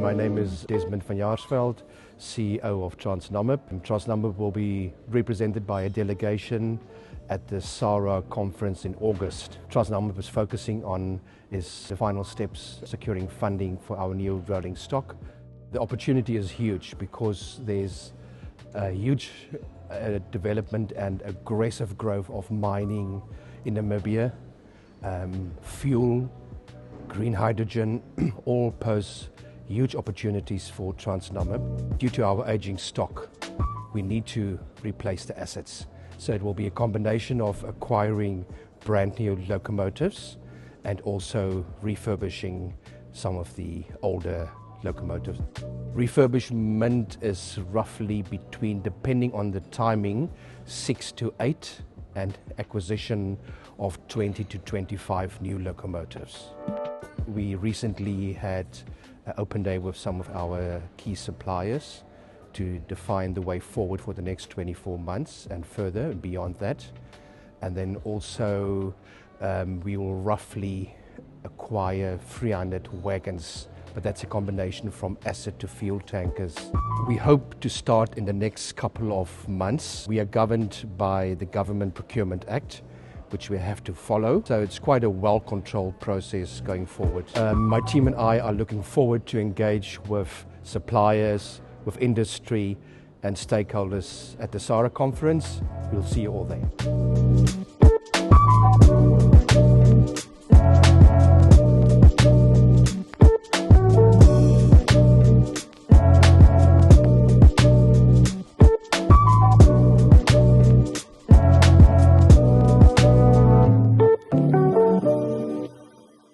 My name is Desmond van Jaarsveld, CEO of TransNamib. TransNamib will be represented by a delegation at the SARA conference in August. TransNamib is focusing on the final steps, securing funding for our new rolling stock. The opportunity is huge because there's a huge development and aggressive growth of mining in Namibia. Fuel, green hydrogen, all pose huge opportunities for TransNamib. Due to our aging stock, we need to replace the assets. So it will be a combination of acquiring brand new locomotives and also refurbishing some of the older locomotives. Refurbishment is roughly between, depending on the timing, 6 to 8, and acquisition of 20 to 25 new locomotives. We recently had an open day with some of our key suppliers to define the way forward for the next 24 months and further and beyond that. And then also we will roughly acquire 300 wagons, but that's a combination from asset to fuel tankers. We hope to start in the next couple of months. We are governed by the Government Procurement Act, which we have to follow. So it's quite a well-controlled process going forward. My team and I are looking forward to engage with suppliers, with industry and stakeholders at the SARA conference. We'll see you all there.